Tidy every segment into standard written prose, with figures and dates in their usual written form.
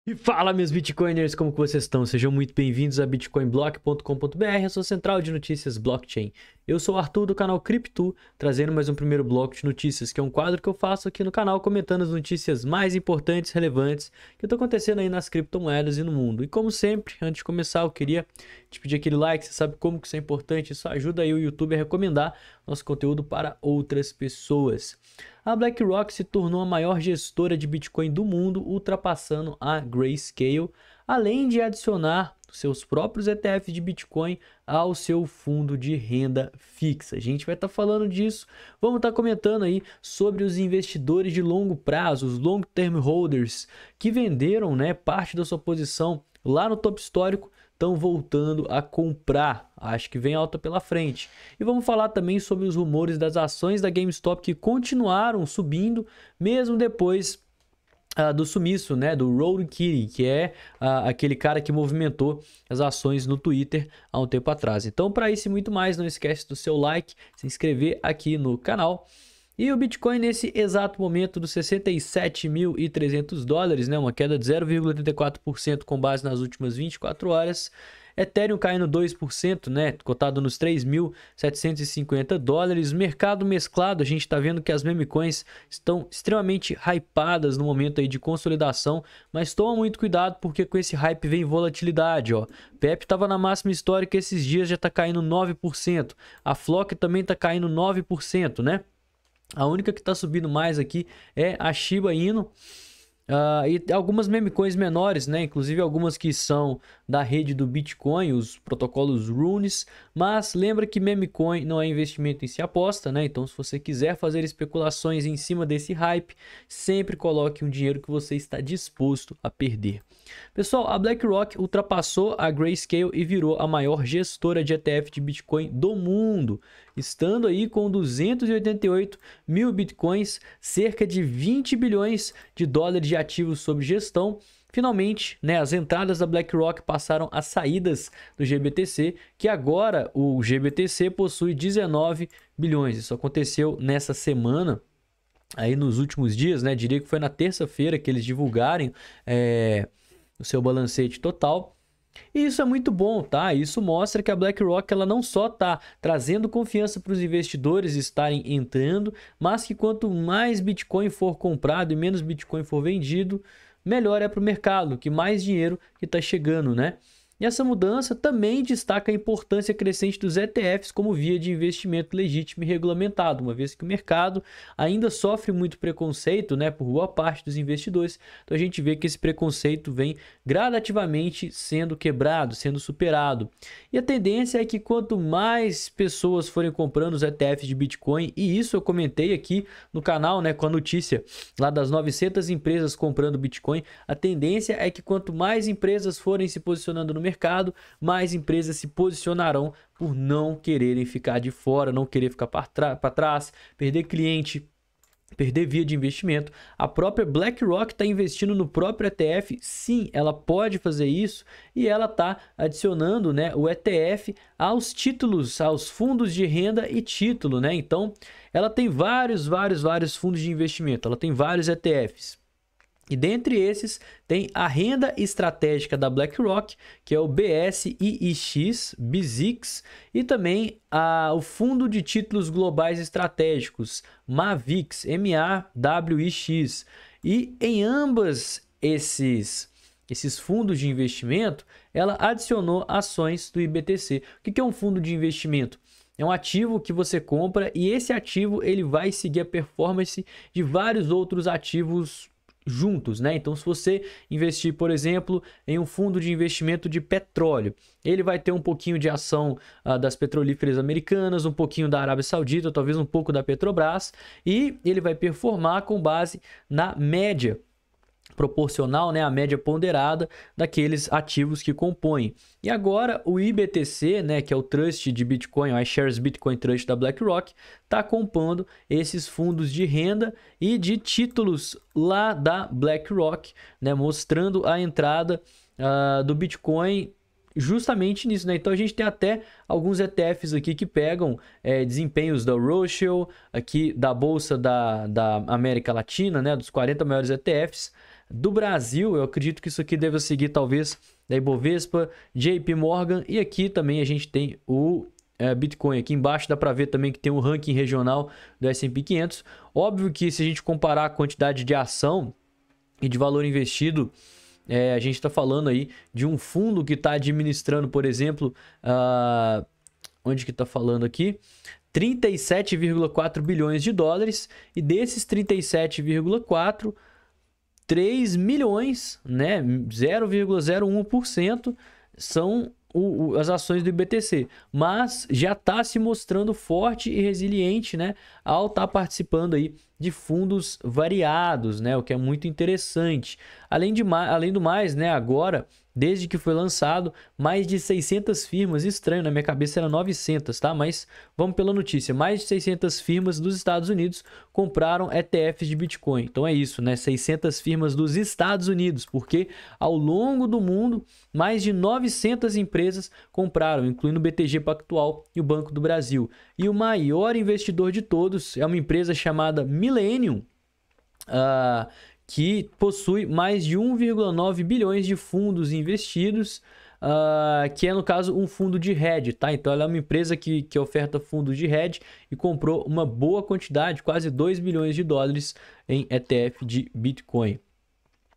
E fala, meus bitcoiners, como que vocês estão? Sejam muito bem-vindos a bitcoinblock.com.br, a sua central de notícias blockchain. Eu sou o Arthur do canal Cripto, trazendo mais um primeiro bloco de notícias, que é um quadro que eu faço aqui no canal comentando as notícias mais importantes, relevantes, que estão acontecendo aí nas criptomoedas e no mundo. E como sempre, antes de começar, eu queria te pedir aquele like, você sabe como que isso é importante, isso ajuda aí o YouTube a recomendar nosso conteúdo para outras pessoas. A BlackRock se tornou a maior gestora de Bitcoin do mundo, ultrapassando a Grayscale, além de adicionar seus próprios ETFs de Bitcoin ao seu fundo de renda fixa. A gente vai estar falando disso, vamos estar comentando aí sobre os investidores de longo prazo, os long term holders, que venderam, parte da sua posição lá no topo histórico, estão voltando a comprar. Acho que vem alta pela frente. E vamos falar também sobre os rumores das ações da GameStop que continuaram subindo, mesmo depois do sumiço, do Road Kitty, que é aquele cara que movimentou as ações no Twitter há um tempo atrás. Então, para isso e muito mais, não esquece do seu like, se inscrever aqui no canal. E o Bitcoin nesse exato momento dos 67.300 dólares, uma queda de 0,84% com base nas últimas 24 horas. Ethereum caindo 2%, cotado nos 3.750 dólares. Mercado mesclado, a gente está vendo que as memecoins estão extremamente hypadas no momento aí de consolidação, mas toma muito cuidado porque com esse hype vem volatilidade, ó. PEP estava na máxima histórica esses dias, já está caindo 9%. A Flock também está caindo 9%, A única que está subindo mais aqui é a Shiba Inu. E algumas memecoins menores, inclusive algumas que são da rede do Bitcoin, os protocolos Runes, mas lembra que memecoin não é investimento em si, aposta, então se você quiser fazer especulações em cima desse hype, sempre coloque um dinheiro que você está disposto a perder. Pessoal, a BlackRock ultrapassou a Grayscale e virou a maior gestora de ETF de Bitcoin do mundo, estando aí com 288 mil Bitcoins, cerca de 20 bilhões de dólares de ativos sob gestão. Finalmente, as entradas da BlackRock passaram as saídas do GBTC, que agora o GBTC possui 19 bilhões. Isso aconteceu nessa semana, aí nos últimos dias, diria que foi na terça-feira que eles divulgarem o seu balancete total. E isso é muito bom, tá? Isso mostra que a BlackRock ela não só está trazendo confiança para os investidores estarem entrando, mas que quanto mais Bitcoin for comprado e menos Bitcoin for vendido, melhor é para o mercado, que mais dinheiro que está chegando, E essa mudança também destaca a importância crescente dos ETFs como via de investimento legítimo e regulamentado, uma vez que o mercado ainda sofre muito preconceito, por boa parte dos investidores. Então a gente vê que esse preconceito vem gradativamente sendo quebrado, sendo superado. E a tendência é que quanto mais pessoas forem comprando os ETFs de Bitcoin, e isso eu comentei aqui no canal, com a notícia lá das 900 empresas comprando Bitcoin, a tendência é que quanto mais empresas forem se posicionando no mercado, mais empresas se posicionarão por não quererem ficar de fora, não querer ficar para trás, perder cliente, perder via de investimento. A própria BlackRock está investindo no próprio ETF, sim, ela pode fazer isso e ela está adicionando o ETF aos títulos, aos fundos de renda e título, Então, ela tem vários fundos de investimento, ela tem vários ETFs. E dentre esses tem a renda estratégica da BlackRock, que é o BSIX, e também o fundo de títulos globais estratégicos, MAVIX, MAWIX. E em ambas esses fundos de investimento, ela adicionou ações do IBTC. O que é um fundo de investimento? É um ativo que você compra e esse ativo ele vai seguir a performance de vários outros ativos juntos, Então, se você investir, por exemplo, em um fundo de investimento de petróleo, ele vai ter um pouquinho de ação das petrolíferas americanas, um pouquinho da Arábia Saudita, talvez um pouco da Petrobras, e ele vai performar com base na média proporcional, a média ponderada daqueles ativos que compõem. E agora o IBTC, que é o Trust de Bitcoin, o iShares Bitcoin Trust da BlackRock, está compondo esses fundos de renda e de títulos lá da BlackRock, mostrando a entrada do Bitcoin justamente nisso, Então a gente tem até alguns ETFs aqui que pegam desempenhos da Rothschild, aqui da Bolsa da América Latina, dos 40 maiores ETFs, do Brasil. Eu acredito que isso aqui deve seguir talvez da Ibovespa, JP Morgan, e aqui também a gente tem o Bitcoin. Aqui embaixo dá para ver também que tem um ranking regional do S&P 500. Óbvio que se a gente comparar a quantidade de ação e de valor investido, a gente está falando aí de um fundo que está administrando, por exemplo, onde que está falando aqui? 37,4 bilhões de dólares, e desses 37,4, 3 milhões, né, 0,01% são as ações do IBTC, mas já está se mostrando forte e resiliente, né, ao estar participando aí de fundos variados, né, o que é muito interessante. Além do mais, né, agora, desde que foi lançado, mais de 600 firmas, estranho, na minha cabeça era 900, tá? Mas vamos pela notícia, mais de 600 firmas dos Estados Unidos compraram ETFs de Bitcoin. Então é isso, né? 600 firmas dos Estados Unidos, porque ao longo do mundo, mais de 900 empresas compraram, incluindo o BTG Pactual e o Banco do Brasil. E o maior investidor de todos é uma empresa chamada Millennium, que possui mais de 1,9 bilhões de fundos investidos, que é, no caso, um fundo de hedge, tá? Então, ela é uma empresa que oferta fundos de hedge e comprou uma boa quantidade, quase 2 bilhões de dólares em ETF de Bitcoin.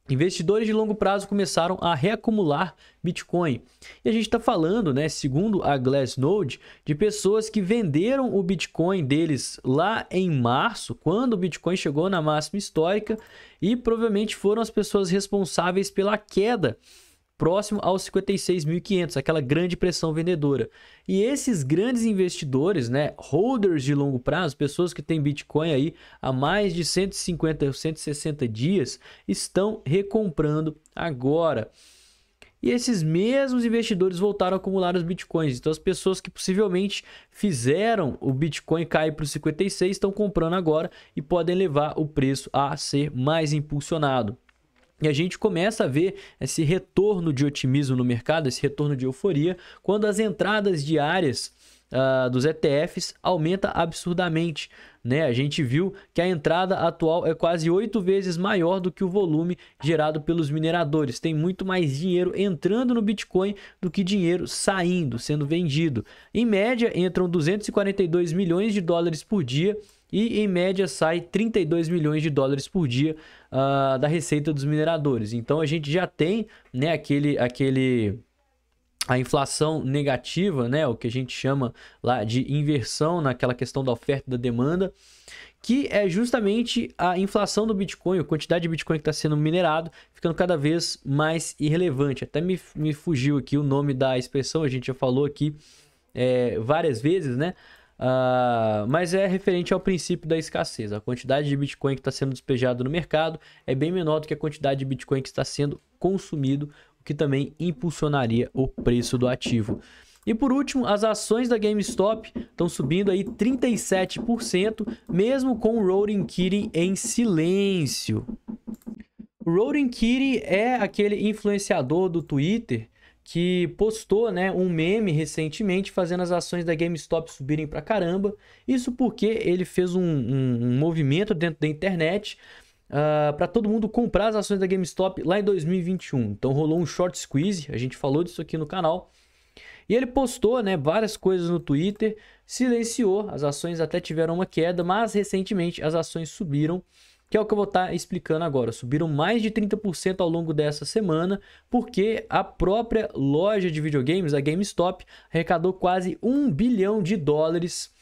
Investidores de longo prazo começaram a reacumular Bitcoin. E a gente está falando, né, segundo a Glassnode, de pessoas que venderam o Bitcoin deles lá em março, quando o Bitcoin chegou na máxima histórica, e provavelmente foram as pessoas responsáveis pela queda próximo aos 56.500, aquela grande pressão vendedora. E esses grandes investidores, né, holders de longo prazo, pessoas que têm Bitcoin aí há mais de 150 ou 160 dias, estão recomprando agora. E esses mesmos investidores voltaram a acumular os Bitcoins. Então, as pessoas que possivelmente fizeram o Bitcoin cair para os 56 estão comprando agora e podem levar o preço a ser mais impulsionado. E a gente começa a ver esse retorno de otimismo no mercado, esse retorno de euforia, quando as entradas diárias dos ETFs aumenta absurdamente, né? A gente viu que a entrada atual é quase 8 vezes maior do que o volume gerado pelos mineradores. Tem muito mais dinheiro entrando no Bitcoin do que dinheiro saindo, sendo vendido. Em média, entram 242 milhões de dólares por dia, e em média sai 32 milhões de dólares por dia da receita dos mineradores. Então a gente já tem, né, a inflação negativa, né, o que a gente chama lá de inversão naquela questão da oferta e da demanda, que é justamente a inflação do Bitcoin, a quantidade de Bitcoin que está sendo minerado, ficando cada vez mais irrelevante. Até me fugiu aqui o nome da expressão, a gente já falou aqui várias vezes, né? Mas é referente ao princípio da escassez. A quantidade de Bitcoin que está sendo despejado no mercado é bem menor do que a quantidade de Bitcoin que está sendo consumido, o que também impulsionaria o preço do ativo. E por último, as ações da GameStop estão subindo aí 37%, mesmo com o Roaring Kitty em silêncio. O Roaring Kitty é aquele influenciador do Twitter que postou, né, um meme recentemente fazendo as ações da GameStop subirem pra caramba. Isso porque ele fez um movimento dentro da internet para todo mundo comprar as ações da GameStop lá em 2021. Então rolou um short squeeze, a gente falou disso aqui no canal. E ele postou, né, várias coisas no Twitter, silenciou, as ações até tiveram uma queda, mas recentemente as ações subiram, que é o que eu vou estar explicando agora. Subiram mais de 30% ao longo dessa semana, porque a própria loja de videogames, a GameStop, arrecadou quase 1 bilhão de dólares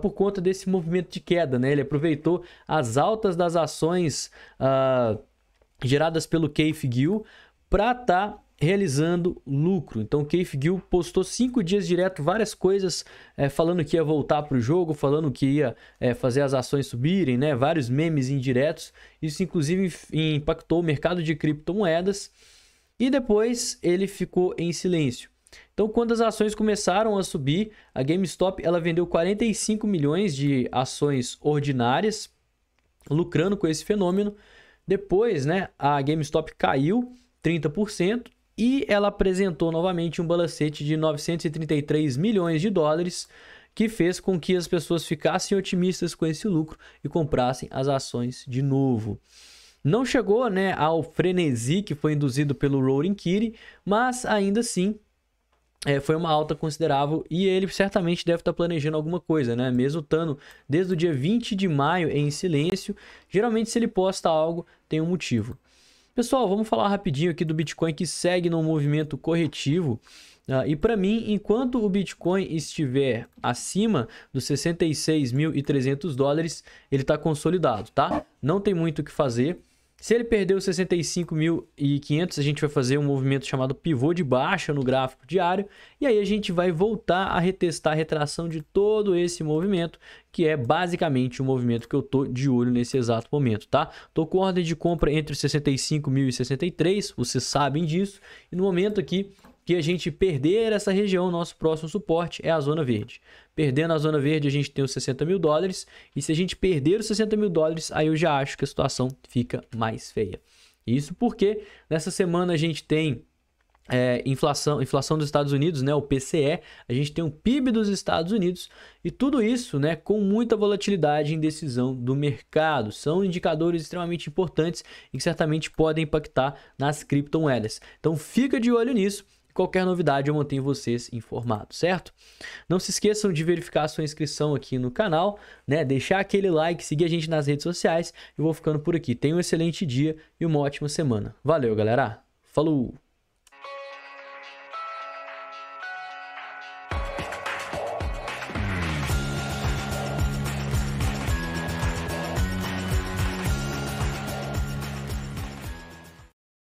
por conta desse movimento de queda, né? Ele aproveitou as altas das ações geradas pelo Keith Gill para estar realizando lucro. Então o Keith Gill postou 5 dias direto várias coisas falando que ia voltar para o jogo, falando que ia fazer as ações subirem, né? Vários memes indiretos. Isso inclusive impactou o mercado de criptomoedas, e depois ele ficou em silêncio. Então, quando as ações começaram a subir, a GameStop ela vendeu 45 milhões de ações ordinárias, lucrando com esse fenômeno. Depois, né, a GameStop caiu 30% e ela apresentou novamente um balancete de 933 milhões de dólares, que fez com que as pessoas ficassem otimistas com esse lucro e comprassem as ações de novo. Não chegou, né, ao frenesi que foi induzido pelo Roaring Kitty, mas ainda assim foi uma alta considerável e ele certamente deve estar planejando alguma coisa, né? Mesmo estando desde o dia 20 de maio em silêncio, geralmente se ele posta algo, tem um motivo. Pessoal, vamos falar rapidinho aqui do Bitcoin que segue num movimento corretivo. E para mim, enquanto o Bitcoin estiver acima dos 66.300 dólares, ele está consolidado, tá? Não tem muito o que fazer. Se ele perder os 65.500, a gente vai fazer um movimento chamado pivô de baixa no gráfico diário. E aí a gente vai voltar a retestar a retração de todo esse movimento, que é basicamente o movimento que eu tô de olho nesse exato momento, tá? Tô com ordem de compra entre 65.000 e 63, vocês sabem disso. E no momento aqui que a gente perder essa região, nosso próximo suporte é a zona verde. Perdendo a zona verde, a gente tem os 60 mil dólares. E se a gente perder os 60 mil dólares, aí eu já acho que a situação fica mais feia. Isso porque nessa semana a gente tem inflação dos Estados Unidos, né, o PCE, a gente tem o PIB dos Estados Unidos e tudo isso, né, com muita volatilidade em decisão do mercado. São indicadores extremamente importantes e que certamente podem impactar nas criptomoedas. Então fica de olho nisso. Qualquer novidade eu mantenho vocês informados, certo? Não se esqueçam de verificar a sua inscrição aqui no canal, né? Deixar aquele like, seguir a gente nas redes sociais. Eu vou ficando por aqui. Tenha um excelente dia e uma ótima semana. Valeu, galera. Falou!